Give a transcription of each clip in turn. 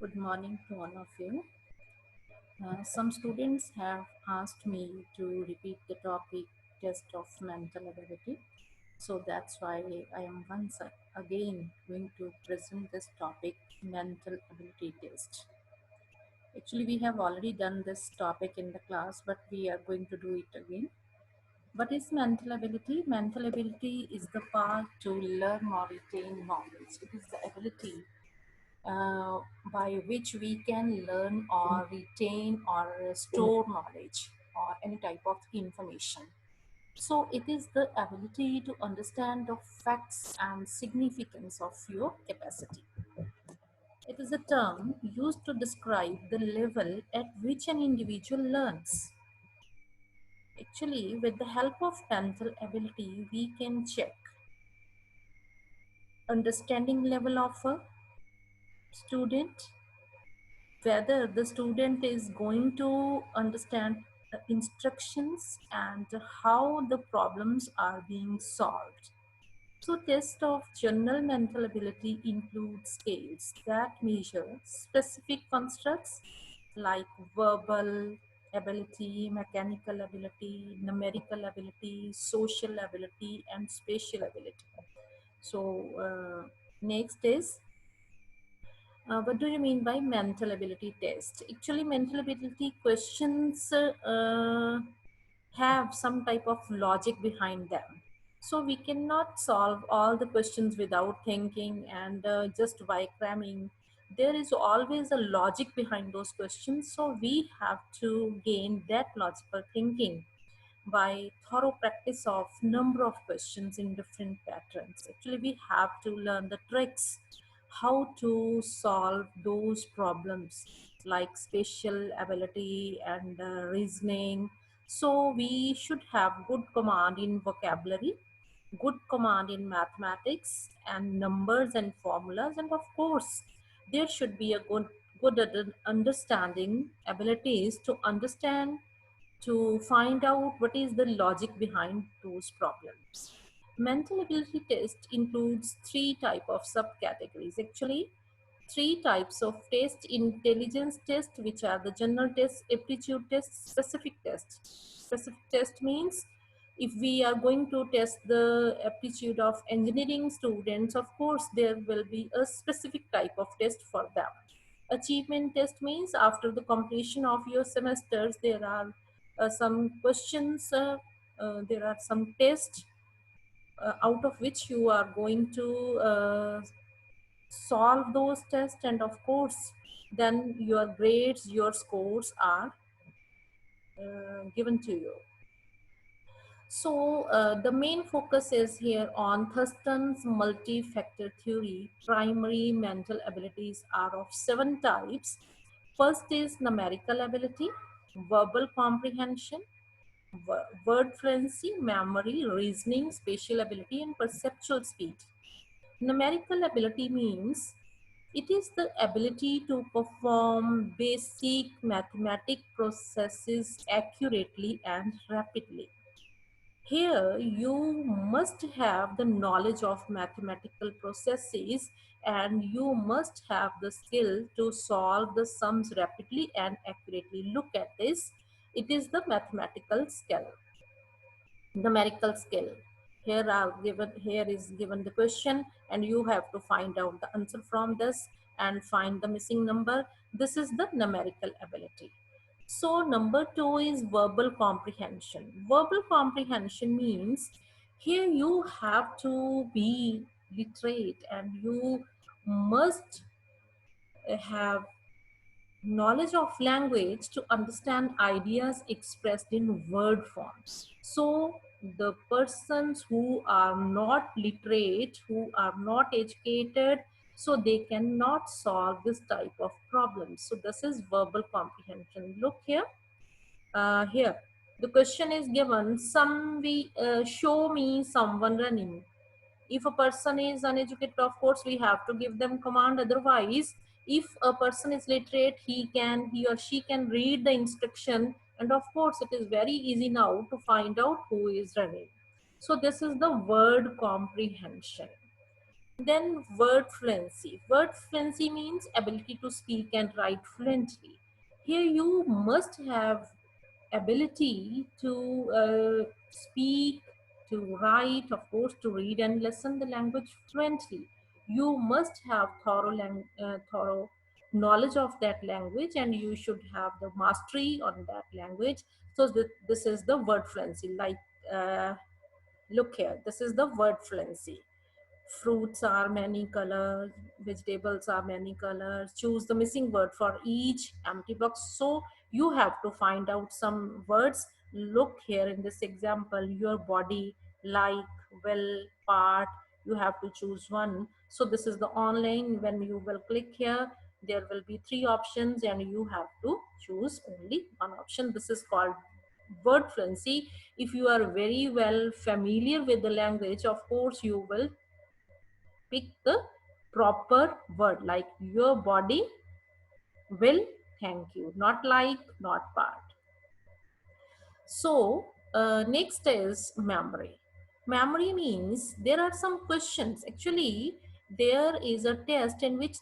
Good morning to all of you. Some students have asked me to repeat the topic test of mental ability. So that's why I am again going to present this topic mental ability test. Actually, we have already done this topic in the class, but we are going to do it again. What is mental ability? Mental ability is the power to learn or retain knowledge. It is the ability uh, by which we can learn or retain or store knowledge or any type of information. So it is the ability to understand the facts and significance of your capacity. It is a term used to describe the level at which an individual learns. Actually, with the help of mental ability, we can check understanding level of a student, whether the student is going to understand the instructions and how the problems are being solved. So test of general mental ability include scales that measure specific constructs like verbal ability, mechanical ability, numerical ability, social ability, and spatial ability. So next is what do you mean by mental ability test? Actually, mental ability questions have some type of logic behind them. So we cannot solve all the questions without thinking and just by cramming. There is always a logic behind those questions. So we have to gain that logical thinking by thorough practice of number of questions in different patterns. Actually, we have to learn the tricks how to solve those problems like spatial ability and reasoning. So we should have good command in vocabulary, good command in mathematics and numbers and formulas, and of course there should be a good understanding abilities to understand, to find out what is the logic behind those problems. Mental ability test includes three type of subcategories. Actually, three types of test: intelligence test, which are the general test; aptitude test; specific test. Specific test means if we are going to test the aptitude of engineering students, of course there will be a specific type of test for them. Achievement test means after the completion of your semesters there are some questions, there are some tests out of which you are going to solve those tests, and of course then your grades, your scores are given to you. So the main focus is here on Thurston's multi-factor theory. Primary mental abilities are of 7 types. First is numerical ability, verbal comprehension, word fluency, memory, reasoning, spatial ability, and perceptual speed. Numerical ability means it is the ability to perform basic mathematic processes accurately and rapidly. Here, you must have the knowledge of mathematical processes and you must have the skill to solve the sums rapidly and accurately. Look at this. It is the mathematical skill, numerical skill. Here is given the question and you have to find out the answer from this and find the missing number. This is the numerical ability. So number 2 is verbal comprehension. Verbal comprehension means here you have to be literate and you must have knowledge of language to understand ideas expressed in word forms. So the persons who are not literate, who are not educated, so they cannot solve this type of problems. So this is verbal comprehension. Look here. Here the question is given, show me someone running. If a person is uneducated, of course we have to give them command. Otherwise, if a person is literate, he or she can read the instruction, and of course it is very easy now to find out who is running. So this is the word comprehension. Then word fluency. Word fluency means ability to speak and write fluently. Here you must have ability to speak, to write, of course, to read and listen the language fluently. You must have thorough knowledge of that language, and you should have the mastery on that language. So this is the word fluency. Like, uh, look here, this is the word fluency. Fruits are many colors, vegetables are many colors, choose the missing word for each empty box. So you have to find out some words. Look here in this example, your body, like, will, part, you have to choose one. So this is the online. When you will click here, there will be three options and you have to choose only one option. This is called word fluency. If you are very well familiar with the language, of course you will pick the proper word, like your body will thank you, not like, not part. So next is memory. Memory means there are some questions. Actually, there is a test in which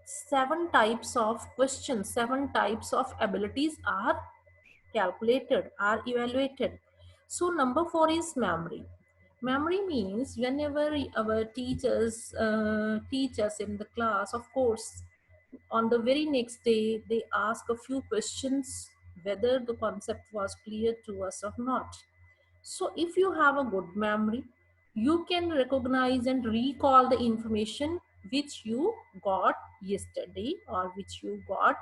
seven types of questions, seven types of abilities are calculated, are evaluated. So number four is memory. Memory means whenever our teachers teach us in the class, of course, on the very next day, they ask a few questions whether the concept was clear to us or not. So if you have a good memory, you can recognize and recall the information which you got yesterday or which you got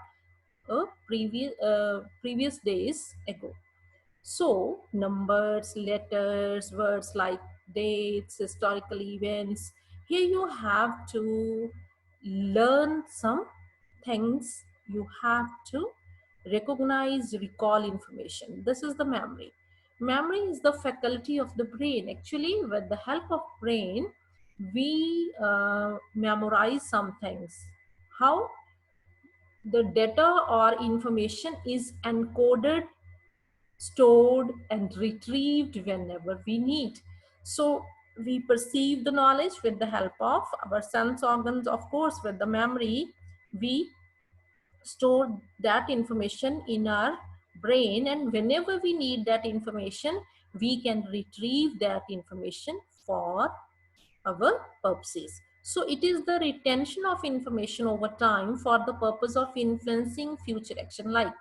a previous days ago. So, numbers, letters, words like dates, historical events, here you have to learn some things. You have to recognize, recall information. This is the memory. Memory is the faculty of the brain. Actually, with the help of brain, we memorize some things. How? The data or information is encoded, stored, and retrieved whenever we need. So we perceive the knowledge with the help of our sense organs. Of course, with the memory, we store that information in our brain, and whenever we need that information, we can retrieve that information for our purposes. So it is the retention of information over time for the purpose of influencing future action. Like,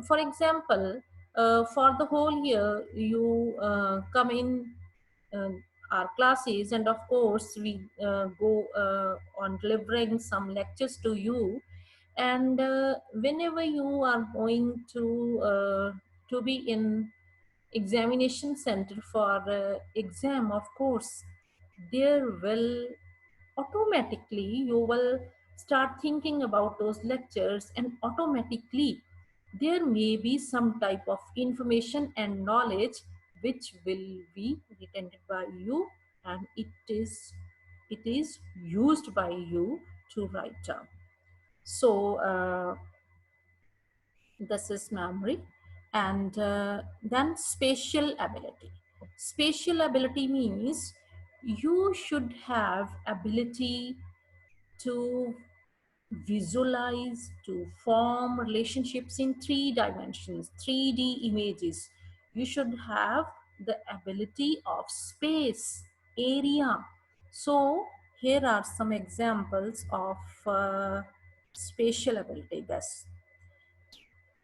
for example, for the whole year, you come in uh, our classes, and of course, we go on delivering some lectures to you. And whenever you are going to be in examination center for exam, of course, there will automatically you will start thinking about those lectures, and automatically there may be some type of information and knowledge which will be retained by you, and it is used by you to write down. So this is memory. And then spatial ability. Spatial ability means you should have ability to visualize, to form relationships in three dimensions, 3D images. You should have the ability of space, area. So here are some examples of spatial ability. Yes,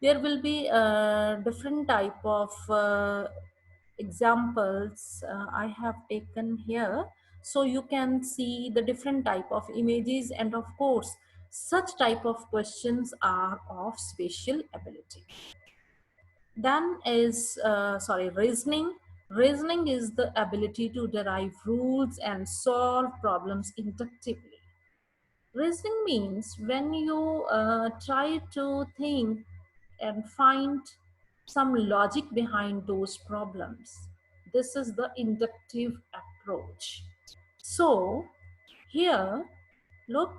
there will be a different type of examples I have taken here, so you can see the different type of images, and of course such type of questions are of spatial ability. Then is reasoning. Reasoning is the ability to derive rules and solve problems inductively. Reasoning means when you try to think and find some logic behind those problems. This is the inductive approach. So here, look,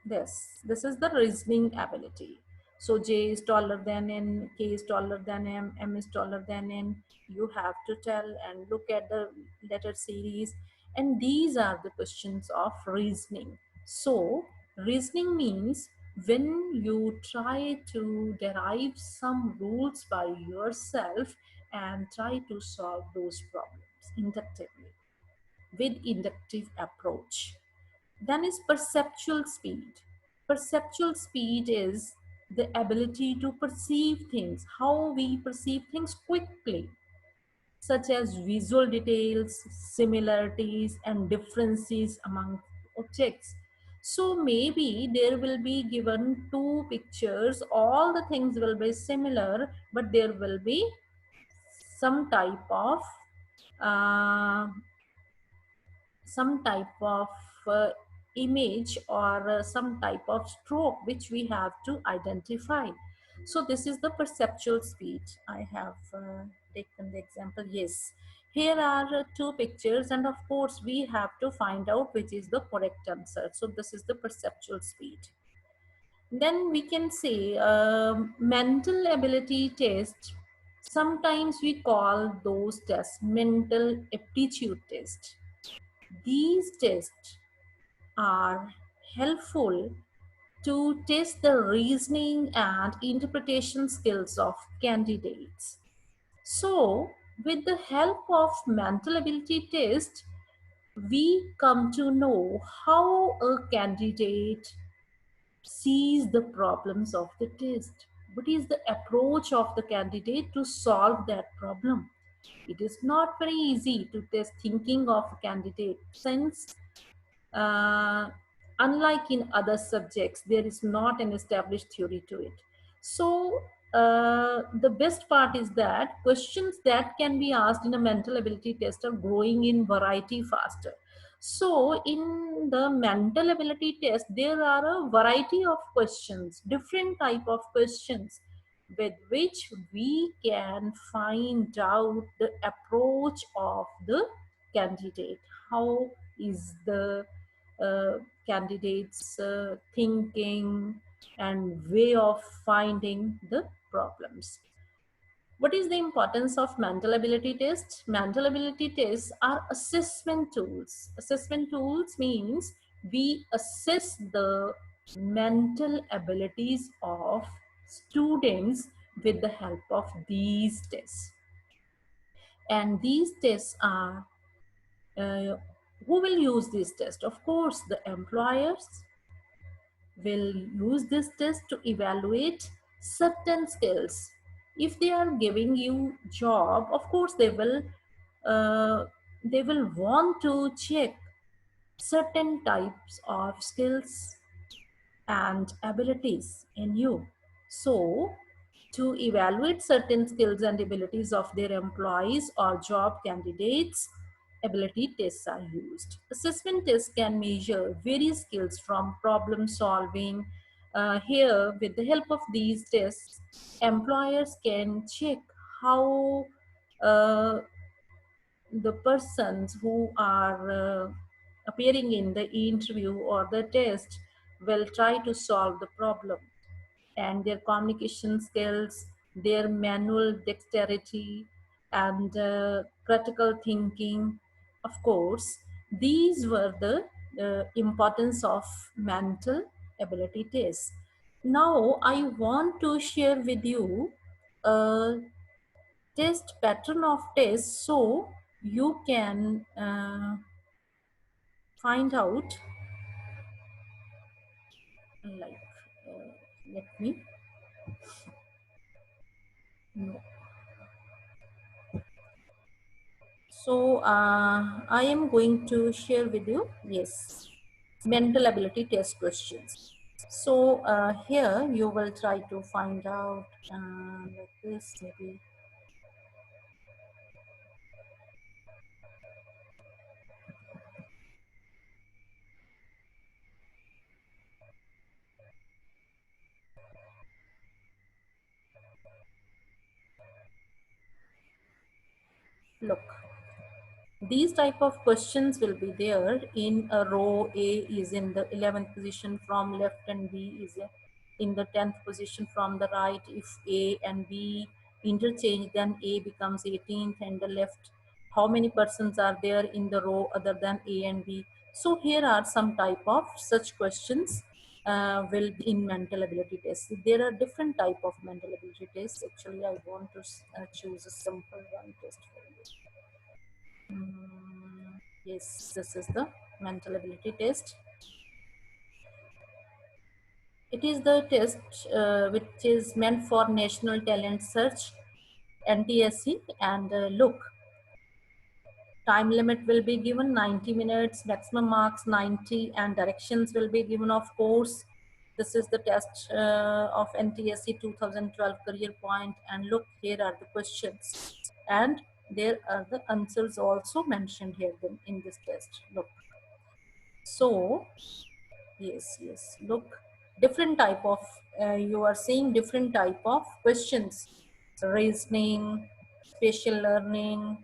this is the reasoning ability. So J is taller than N, K is taller than M, M is taller than N. You have to tell and look at the letter series, And these are the questions of reasoning. So, reasoning means when you try to derive some rules by yourself and try to solve those problems inductively with inductive approach. Then is perceptual speed. Perceptual speed is the ability to perceive things, how we perceive things quickly, such as visual details, similarities, and differences among objects. So maybe there will be given two pictures, all the things will be similar, but there will be some type of uh, some type of uh, image or some type of stroke which we have to identify. So this is the perceptual speed. I have taken the example. Yes, here are two pictures, and of course we have to find out which is the correct answer. So this is the perceptual speed. Then we can say mental ability test. Sometimes we call those tests mental aptitude test. These tests are helpful to test the reasoning and interpretation skills of candidates. So, with the help of mental ability test, we come to know how a candidate sees the problems of the test. What is the approach of the candidate to solve that problem? It is not very easy to test thinking of a candidate since uh, unlike in other subjects, there is not an established theory to it. So the best part is that questions that can be asked in a mental ability test are growing in variety faster. So in the mental ability test, there are a variety of questions, different type of questions with which we can find out the approach of the candidate. How is the uh, candidates thinking and way of finding the problems. What is the importance of mental ability tests? Mental ability tests are assessment tools. Assessment tools means we assess the mental abilities of students with the help of these tests. And these tests are uh, who will use this test? Of course, the employers will use this test to evaluate certain skills. If they are giving you job, of course they will want to check certain types of skills and abilities in you. So, to evaluate certain skills and abilities of their employees or job candidates, ability tests are used. Assessment tests can measure various skills from problem solving. Here, with the help of these tests, employers can check how uh, the persons who are appearing in the interview or the test will try to solve the problem, and their communication skills, their manual dexterity, and critical thinking. Of course, these were the importance of mental ability tests. Now, I want to share with you a test pattern of tests so you can find out like let me no. So I am going to share with you, yes, mental ability test questions. So here you will try to find out like this maybe. Look, these type of questions will be there in a row. A is in the 11th position from left and B is in the 10th position from the right. If A and B interchange, then A becomes 18th and the left how many persons are there in the row other than A and B. So here are some type of such questions will be in mental ability tests. There are different type of mental ability tests. Actually, I want to choose a simple one test for you. Yes, this is the mental ability test. It is the test which is meant for National Talent Search, NTSC, and look, time limit will be given 90 minutes, maximum marks 90, and directions will be given, of course. This is the test of NTSC 2012 career point, and look, here are the questions, and there are the answers also mentioned here in this test. Look, so yes, look, different type of you are seeing different type of questions: reasoning, spatial learning,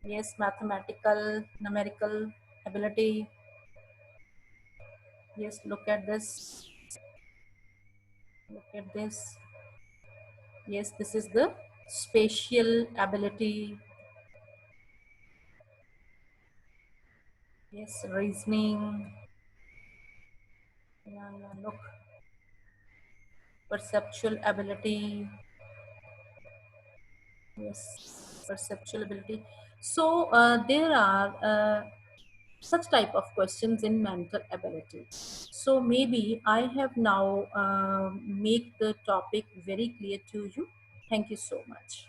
yes, mathematical, numerical ability. Yes, look at this, look at this. Yes, this is the spatial ability. Yes, reasoning. Yeah, look, perceptual ability. Yes, perceptual ability. So there are such type of questions in mental ability. So maybe I have now make the topic very clear to you. Thank you so much.